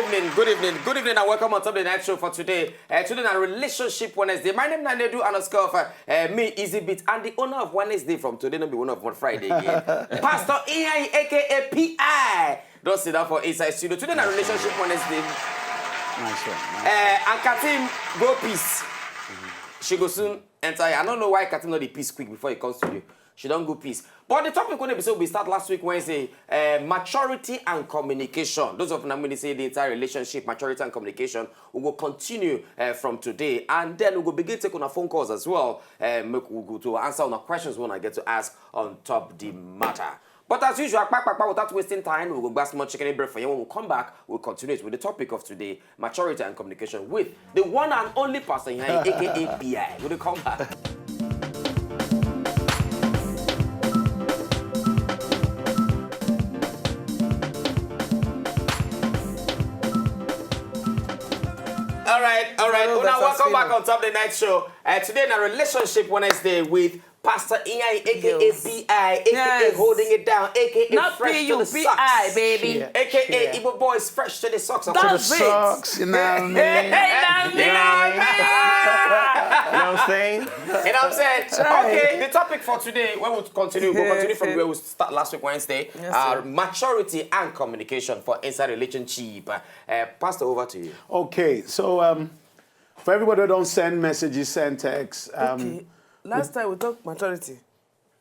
good evening, and welcome on top of the night show for today. Today is Relationship Wednesday. My name is Nanedu _ me, Easy Beat, and the owner of Wednesday from today, not be one of one Friday again. Pastor Ian, aka P.I. Don't sit down for inside studio. Today is Relationship Wednesday. Nice one. And Katim go peace. She go soon enter. I don't know why Katim not the peace quick before he comes to you. She don't go peace. But the topic on the episode we start last week Wednesday, maturity and communication. Those of them when they say the entire relationship, maturity and communication, we will continue from today, and then we will begin taking our phone calls as well. We'll go to answer on our questions when I get to ask on top the matter. But as usual, without wasting time, we'll go back some chicken and bread for you. When we come back, we'll continue with the topic of today, maturity and communication, with the one and only person here, aka PI. We'll come back. All right. Now welcome back on Top of the Night Show. Today in a Relationship Wednesday with Pastor Ian, aka B.I., aka Holding It Down, aka not Fresh P.U., to the Socks, P.I., baby. Yeah. aka Igbo Boys Fresh to the Socks. That's To the it. socks, you know what I mean? You know what I'm saying? You know what I'm saying? Okay, the topic for today, where we'll continue from where we start last week Wednesday, maturity and communication for inside relationship. Pastor, over to you. Okay, so for everybody who don't send messages, send texts. Okay. Last time we talked maturity.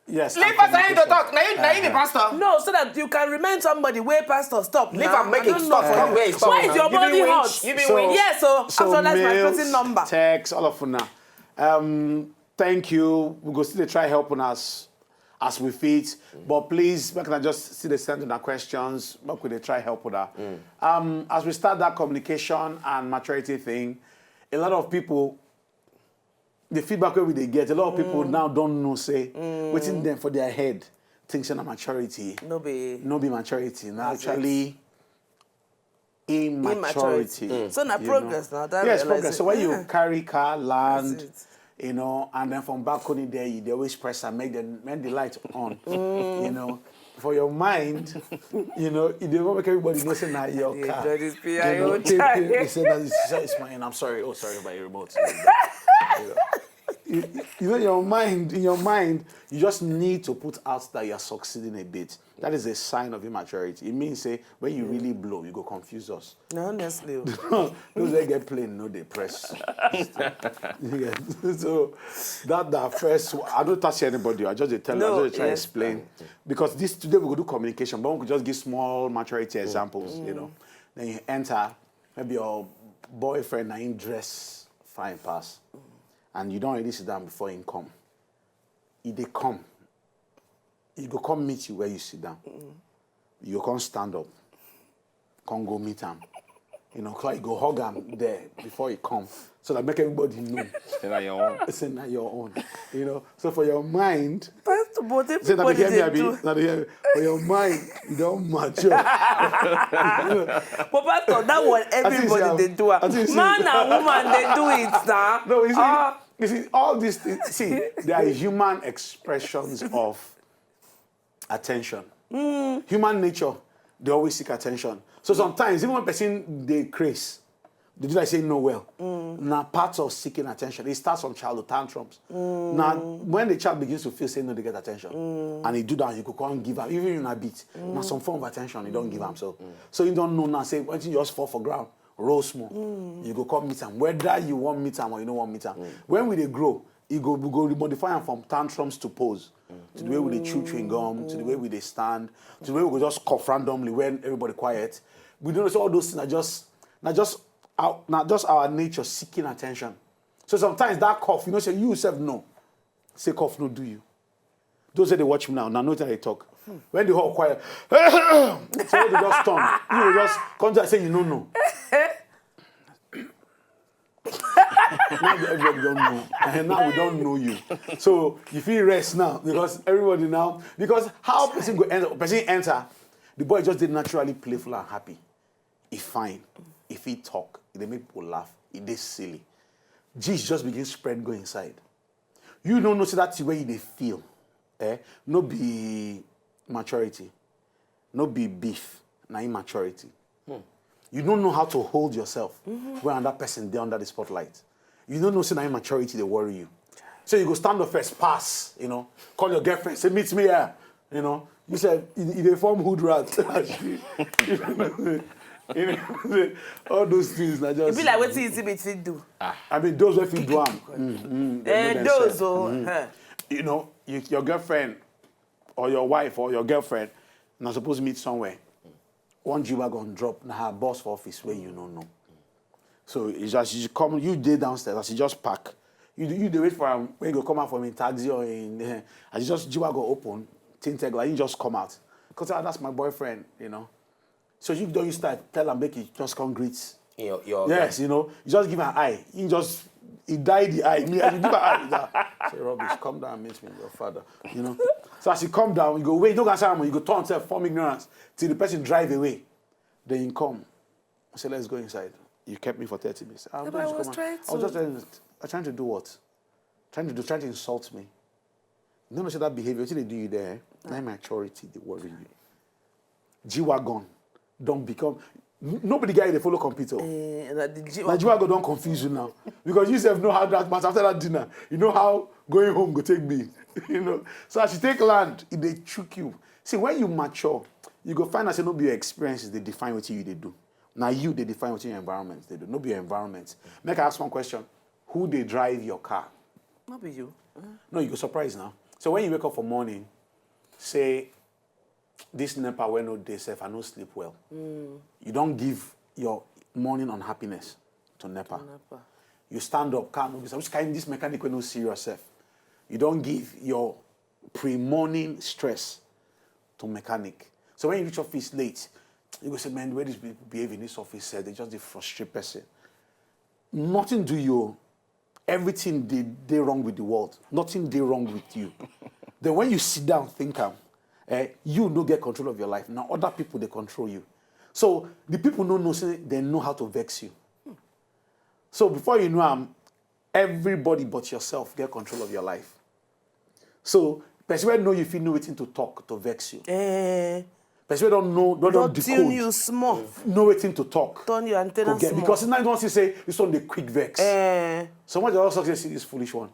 Yes. Leave Pastor to talk. Now you the pastor. No, so that you can remind somebody where pastor stop. Leave and make it stop from where it's Why is your body hot? You be So- winch. Yes, so after that's my mails, person number. text, all of now. Thank you. We go still try helping us as we fit. But please, we can just see the send on our questions. But could they try help with that? As we start that communication and maturity thing, a lot of people, the feedback where they get, a lot of people now don't know, say, waiting them for their head, thinks on maturity. No be maturity. Now actually immaturity. So now progress now. That Yes, realize progress. it. So when you carry car, land, That's you know, and then from back on there, they always press and make the light on. You know, for your mind, you know, you don't make everybody know say now your car. that is You know, they say that it's mine. I'm sorry. Oh, sorry about your remote. You know, in your mind, you just need to put out that you're succeeding a bit. That is a sign of immaturity. It means, say, when you really blow, you go confuse us. No, honestly. Those that get plain, no, they press. Yeah. So, that first, I don't touch anybody. I just tell you, I just try to explain. Because today we go do communication, but we could just give small maturity examples, you know. Then you enter, maybe your boyfriend, and dress fine pass. And you don't really sit down before him come. If they come, he go come meet you where you sit down. You come stand up. Come go meet him. You know, you go hug him there before he come. So that make everybody know. Say that your own. Say that your own. You know, so for your mind, Pastor, but say that everybody they they do. for your mind, you don't mature. But Pastor, that one everybody they do. Man and woman they do it now. No, you see, all these things, see, they are human expressions of attention. Human nature, they always seek attention. So sometimes, even when person, they craze, they do like say no well. Now, part of seeking attention, it starts from childhood tantrums. Now, when the child begins to feel say no, they get attention. And he do that, you could come give him, even in a bit. Now, some form of attention, you don't give him. So you don't know now, say, when you just fall for ground, roll small. You go come meet him. Whether you want meet him or you don't want meet him. When we they grow, we go modify them from tantrums to pose. To the way we they chew chewing gum, to the way we they stand, to the way we go just cough randomly when everybody quiet. We don't know all those things are just our nature seeking attention. So sometimes that cough, you know, say you yourself no. Say cough no do you. Those that they watch me now notice how they talk. When they all quiet, so they just turn. You will just come to say you know. Now everybody don't know. And now we don't know you. So you feel rest now because everybody now, because how person enter, the boy just did naturally playful and happy. He fine. If he talk, they make people laugh. It is silly. Jesus just begins spread go inside. You don't know so that's the way they feel. No be maturity. No be beef. Na immaturity. You don't know how to hold yourself when another person there under the spotlight. You don't know say that immaturity they worry you. So you go stand up first, pass, call your girlfriend, say meet me here, You said they form hood rat. All those things are just. It be like what you see me do. I mean, those if you do them. Those your girlfriend or your wife or your girlfriend not supposed to meet somewhere. One Juba gonna drop na her boss for office where you don't know. So it's just you come, you day downstairs as you just pack. You wait for him when you go come out from in taxi or in as you just Juba go open, tinted like you just come out. Because that's my boyfriend, So you don't start tell him make it just come greet. Yes, you just give an eye. He died the eye. Me, I give an eye. Say rubbish, come down and meet me, your father. So as you come down, you go wait, don't answer him, you go turn yourself, form ignorance, till the person drive away. Then you come. I say, let's go inside. You kept me for 30 minutes. I was trying to do what? Trying to insult me. You know that behavior, what they do you there? That maturity, they worry you. G-Wagon, don't become... Nobody guy they follow computer. G-Wagon don't confuse you now. Because you yourself know how that much after that dinner, you know how going home go take me. So as you take land, they trick you. See, when you mature, you go find out say no be your experiences, they define what they do. Now they define what your environment they do. No be your environment. Make I ask one question. Who they drive your car? Not be you. No, you go surprised now. So when you wake up for morning, say, this NEPA when no day safe, I no sleep well. You don't give your morning unhappiness to NEPA. You stand up, calm, which kind this mechanic when no see yourself. You don't give your pre-morning stress to mechanic. So when you reach office late, you go say, man, the way these people behave in this office, they just the frustrate person. Nothing do you. Everything they wrong with the world. Nothing they wrong with you. Then when you sit down, think you don't get control of your life. Now other people, they control you. So the people don't know, they know how to vex you. So before you know, everybody but yourself get control of your life. So person know if you know waiting to talk, to vex you. Person don't know, don't decode. Tune you small. Know waiting to talk. Turn your antenna small. Because now once you say, this one the quick vex. Someone just also see this foolish one.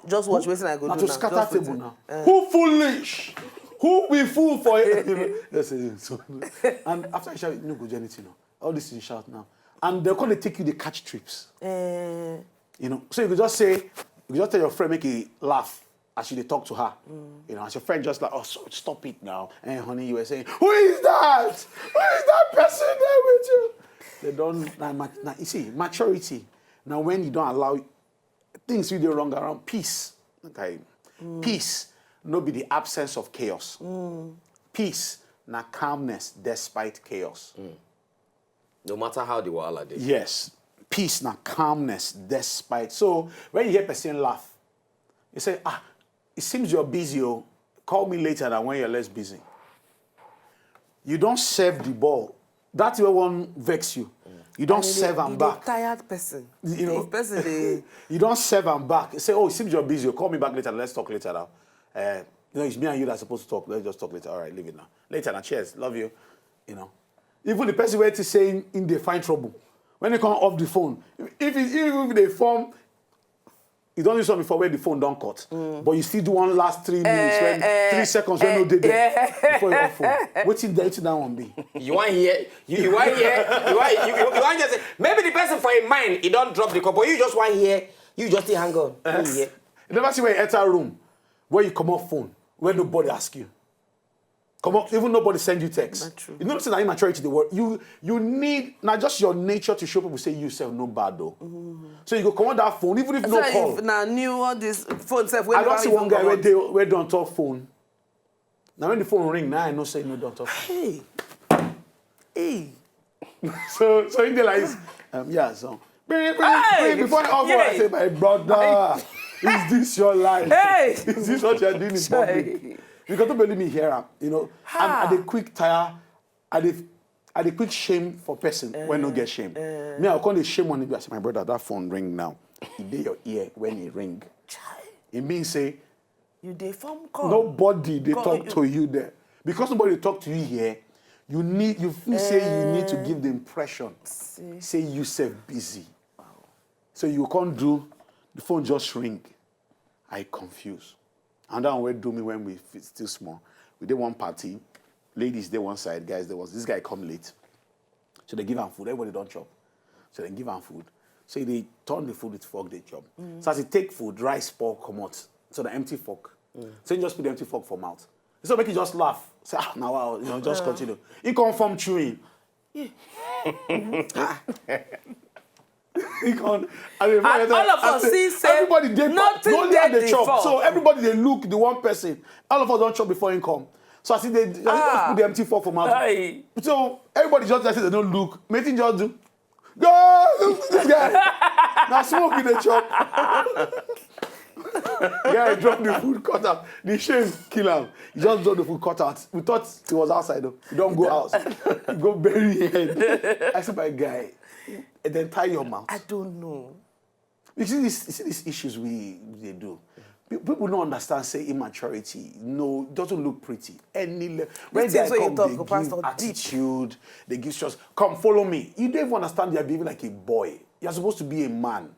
Just watch waiting I go now do to scatter just table now. Who foolish? Who be fool for it? So, and after you shout, you no go do anything now. All this is shout now. And they're going to take you the catch trips. So you could just say, you could just tell your friend, make a laugh as you talk to her. As your friend just like, oh, stop it now. And honey, you were saying, who is that? Who is that person there with you? They don't, now, you see, maturity. Now, when you don't allow things you do wrong around, peace. Okay. Peace, no be the absence of chaos. Peace, na calmness despite chaos. No matter how the world are. Yes. Peace, na calmness despite. So, when you hear a person laugh, you say, it seems you're busy. Call me later than when you're less busy. You don't serve the ball. That's where one vex you. You don't serve and back. Tired person. You don't serve and back. You say, it seems you're busy. Call me back later. Let's talk later now. It's me and you that's supposed to talk. Let's just talk later. All right, leave it now. Later now. Cheers. Love you. Even the person where is saying in they find trouble. When they come off the phone, if they form, you don't use something before where the phone don't cut. But you still do one last 3 minutes, 3 seconds when no did there before you off phone. What's that one be? You want here? You want just say, maybe the person for a mind, he don't drop the call, but you just want here, you just hang on. You never see when you enter a room where you come off phone, where nobody ask you. Come up, even nobody send you text. Not true. You notice that immaturity, the word you need not just your nature to show people say you self no bad though. So you go come on that phone, even if no call. Now new all this phone self. I don't see one guy where don't talk phone. Now when the phone ring, now I know say no don't talk phone. Hey. so in the like so before I offer, I say, my brother, is this your life? Hey. Is this what you're doing in public? Because don't believe me here, and the quick tire, and the quick shame for person when no get shame. Me, I'll call the shame on it. I say, my brother, that phone ring now. It dey your ear when it ring. It means say, you dey phone call. Nobody they talk to you there. Because nobody talk to you here, You feel say you need to give the impression. Say you self busy. Wow. So you can't do, the phone just ring. I confuse. And that way do me when we still small. We did one party, ladies they one side, guys there was this guy come late. So they give him food, everybody don't chop. So they give him food. So they turn the food with fork, they chop. So as they take food, rice, pork, come out. So the empty fork. So you just put the empty fork for mouth. So make you just laugh. Say, now wow, just continue. He come from chewing. He can't. And all of us see say everybody they nothing they chop. before. So everybody they look the one person. All of us don't chop before he come. So I see they just put the empty fork for mouth. Aye. So everybody just say they don't look. Making just do. Go this guy. Now smoke in the chop. Yeah, he dropped the food cut out. The shame kill him. He just dropped the food cut out. We thought he was outside though. You don't go out. You go bury your head. I said, my guy, and then tie your mouth. I don't know. You see these issues they do. People don't understand, say, immaturity. No, it doesn't look pretty. When they come, they give attitude, they give stress. Come, follow me. You don't even understand you're behaving like a boy. You're supposed to be a man.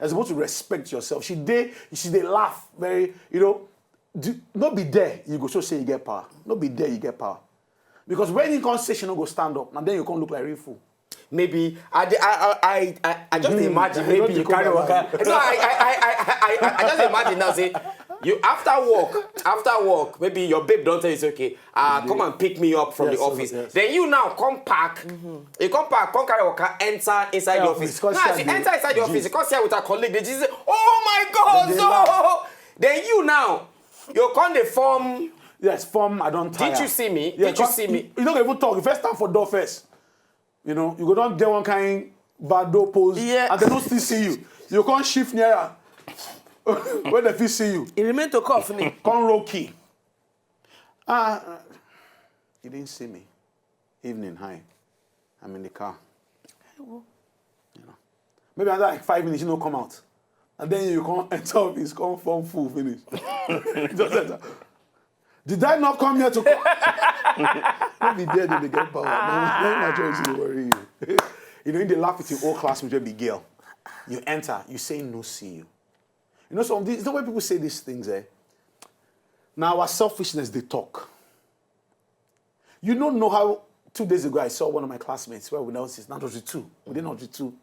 You're supposed to respect yourself. They laugh very, not be there, you go so say you get power. Not be there, you get power. Because when you can't say she not go stand up, and then you can't look like a real fool. Maybe I just imagine maybe you carry work. No, I just imagine now say you after work maybe your babe don't tell you it's okay. Come and pick me up from the office. Yes. Then you now come back. You come carry work, enter inside the office. Now as you enter inside the office, you come here with a colleague. They just say, "Oh my God!" So then you come the form. Yes, form. I don't tire. Did you see me? Did you see me? You don't even talk. You first stand for door first. You go down get one kind bad door pose, and they don't still see you. You can't shift nearer when they feel see you. He remain to cough me. Come roll key. You didn't see me. Evening, hi. I'm in the car. Maybe after like 5 minutes, come out. And then you can't enter office, come form full, finish. Just enter. Did I not come here to come? Don't be there, then they get power. No choice to worry you. In the laugh with your old classmate, you'll be girl. You enter, you say no, see you. Some of these, the way people say these things, Now, our selfishness, they talk. You don't know how, 2 days ago, I saw one of my classmates where we now see, not just two. We did not do two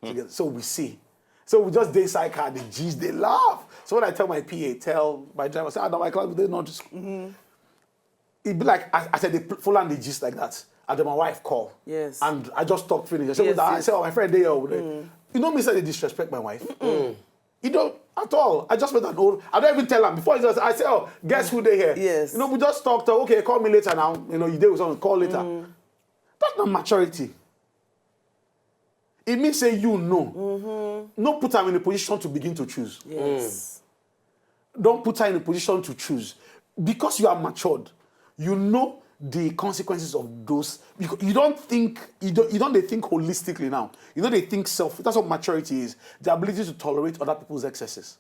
together. So we see. So we just day side car, the G's, they laugh. So when I tell my PA, tell my driver, say, my class, they not just. It'd be like, I said, they full on the G's like that. And then my wife called. Yes. And I just talked finish. I said, my friend, you know me say they disrespect my wife. You don't at all. I just met an old. I don't even tell them before. I say, guess who they here? Yes. We just talked. Okay, call me later now. You deal with someone. Call later. That's not maturity. It means say you know. Not put her in a position to begin to choose. Yes. Don't put her in a position to choose. Because you are matured, you know the consequences of those. Because you don't think they think holistically now. They think self. That's what maturity is. The ability to tolerate other people's excesses.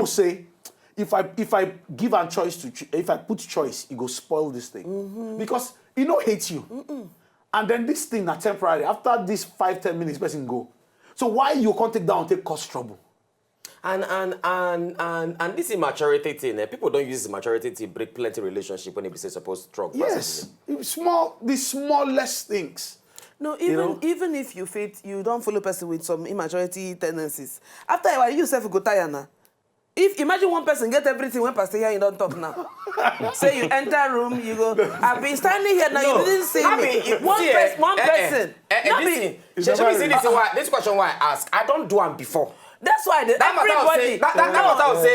Say, if I give a choice if I put choice, it go spoil this thing. Because hate you. And then this thing na temporary. After this 5-10 minutes, person go. So why you can't take down, take cause trouble? And this immaturity thing, people don't use immaturity to break plenty relationship when they say supposed to struggle. Yes, the smallest things. No, even if you don't follow person with some immaturity tendencies. After a while, you yourself go tired now. Imagine one person get everything when pastor here, you don't talk now. Say you enter room, you go, I've been standing here now, you didn't see me. One person. This question why I ask. I don't do one before. That's why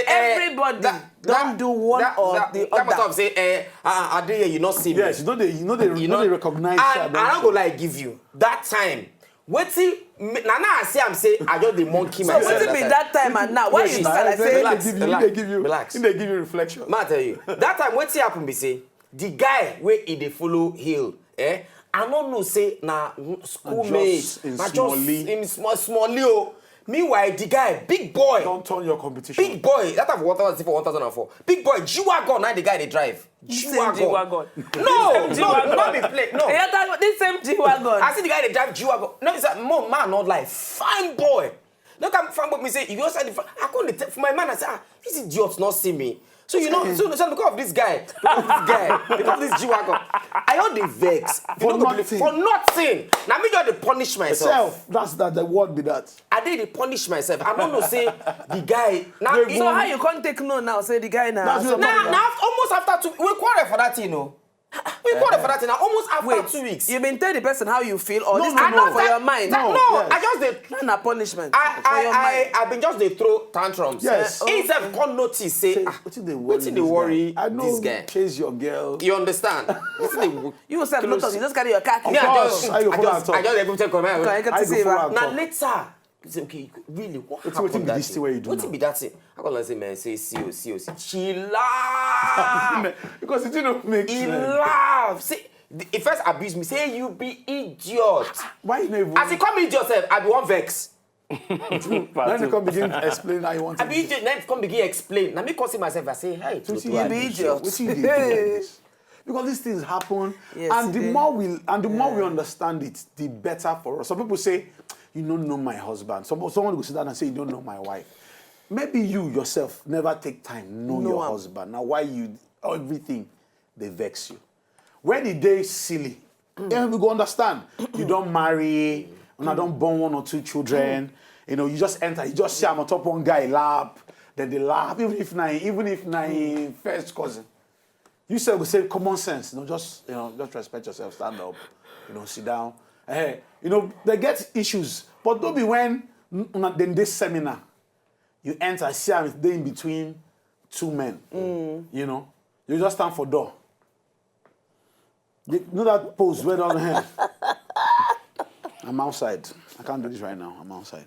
everybody don't do one or the other. That must say, I did you not see me. Yes, you know they recognize. And I don't go like give you that time. Wetin Nana I say I just the monkey myself. So wetin be that time and now? Why you start like say relax? They give you reflection. Ma tell you that time wetin happen be say the guy where they follow hill, I don't know say na schoolmate, na just in small. Meanwhile, the guy, big boy. Don't turn your competition. Big boy. That have 1,000 for 1,004. Big boy, G-Wagon, now the guy they drive. G-Wagon. No, not be play. No. This same G-Wagon. I see the guy they drive G-Wagon. No, it's a more man, not like fine boy. Look at fine boy, me say, if you outside the front, I couldn't for my man, I say, this idiot not see me. So you know, so because of this guy, because of this G-Wagon, I heard the vex for nothing. For nothing. Now me just to punish myself. That's the word be that. I did to punish myself. I don't know say the guy now. So how you can't take no now? Say the guy now. Now almost after 2 we quarrel for that, you know. We quarrel for that now almost after 2 weeks. You been tell the person how you feel or this no, for your mind? I just did. Not a punishment. I've been just they throw tantrums. Yes. He said can't notice say what's the worry? I know this guy. Chase your girl. You understand? You yourself notice. You just carry your car. I just everything come out. Now later. Say, okay, really, what happened that thing? What be that thing? I got say, man, say, see. She laughed. Because it didn't make sense. He laughed. See, he first abused me. Say, you be idiot. Why you never? As he call me idiot, I be one vex. Then you come begin explain how you want to. I be idiot. Then come begin explain. Now me call myself. I say, hey, you be idiot. What you do? Because these things happen, and the more we understand it, the better for us. Some people say, you don't know my husband. Someone will sit down and say, you don't know my wife. Maybe you yourself never take time know your husband. Now, why everything, they vex you. When the day is silly, then we go understand. You don't marry, and I don't born 1 or 2 children. You know, you just enter, you just see I'm on top of one guy laugh, then they laugh, even if na first cousin. You say common sense, just respect yourself, stand up, sit down. They get issues, but don't be when then this seminar you enter, see I'm in between 2 men. You just stand for door. You know that pose where on hand. I'm outside. I can't do this right now. I'm outside.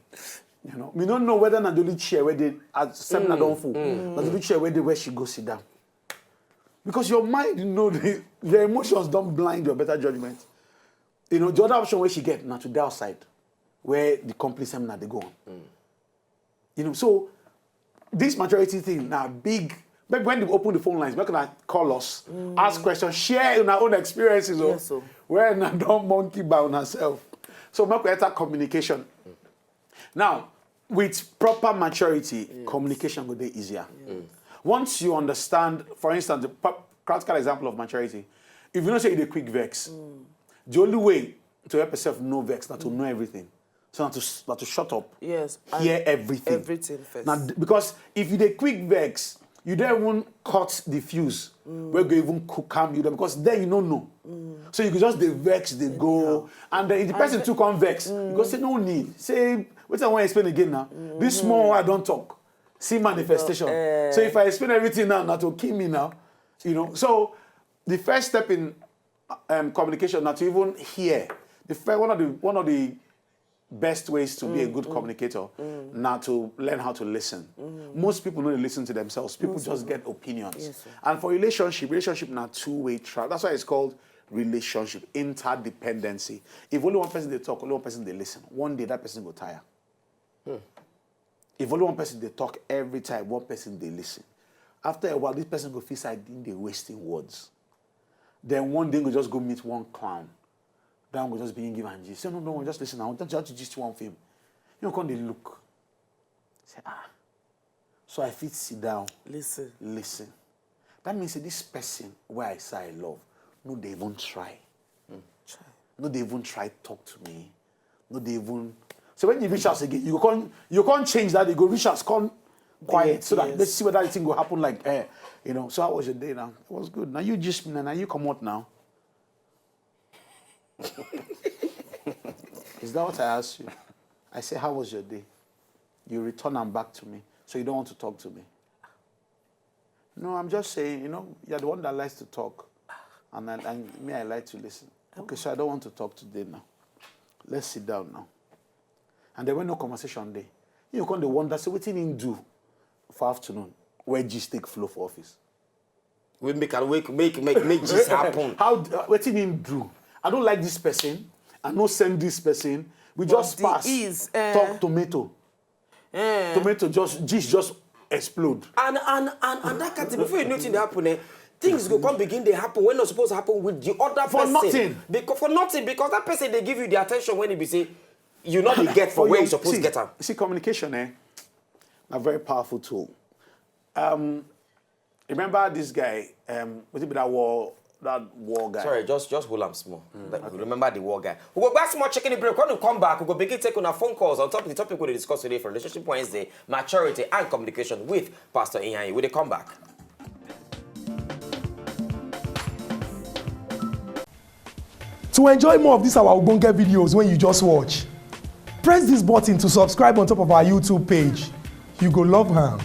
We don't know whether not the only chair where they at seminar don't full, but the only chair where she go sit down. Because your mind, your emotions don't blind your better judgment. The other option where she get now to the outside, where the complete seminar they go on. So this maturity thing now big. But when they open the phone lines, we're gonna call us, ask questions, share in our own experiences. Where now don't monkey bound ourselves. So we're going to communication. Now, with proper maturity, communication will be easier. Once you understand, for instance, the practical example of maturity, if you don't say the quick vex, the only way to help yourself know vex, not to know everything. So not to shut up. Yes. Hear everything. Everything first. Now, because if you dey quick vex, you don't even cut the fuse. Where you even calm you down, because then you don't know. So you could just dey vex, they go, and then if the person too come vex, you go say no need. Say, wait I want to explain again now. This small I don't talk. See manifestation. So if I explain everything now, not to kill me now, So the first step in communication, not to even hear. One of the best ways to be a good communicator, now to learn how to listen. Most people don't listen to themselves. People just get opinions. Yes, and for relationship now two-way track. That's why it's called relationship, interdependency. If only one person they talk, only one person they listen. One day that person will tire. If only one person they talk every time, one person they listen. After a while, this person go feel like they wasting words. Then one day go just go meet one clown. Then we just begin give and say, no, just listen. I want to just one film. Come they look. Say, So I fit sit down. Listen. That means that this person where I say I love, no, they even try. No, they even try to talk to me. No, they even. So when you reach out again, you can't change that. You go reach out, come quiet, so that let's see whether the thing will happen like So how was your day now? It was good. Now you just now you come out now. Is that what I asked you? I say, how was your day? You return them back to me. So you don't want to talk to me. No, I'm just saying, you're the one that likes to talk. And me, I like to listen. Okay, so I don't want to talk today now. Let's sit down now. And there were no conversation there. You come to wonder, so what did he do for afternoon? Where G's take flow for office? We make G's happen. What did he do? I don't like this person. I don't send this person. We just pass. Talk tomato. tomato just explode. And that kind of before you know thing dey happen, things go come begin they happen when not supposed to happen with the other person. For nothing. Because that person they give you the attention when he be say you not dey get for where you supposed to get am. See, communication, a very powerful tool. Remember this guy, was it that war guy? Sorry, just hold am small. Okay. Remember the war guy. We go back small checking the break. When we come back, we go begin taking our phone calls on top of the topic we discuss today for Relationship Wednesday, maturity and communication with Pastor Iyanyi. We dey come back. To enjoy more of these our ogbonge videos when you just watch, press this button to subscribe on top of our YouTube page. You go love am.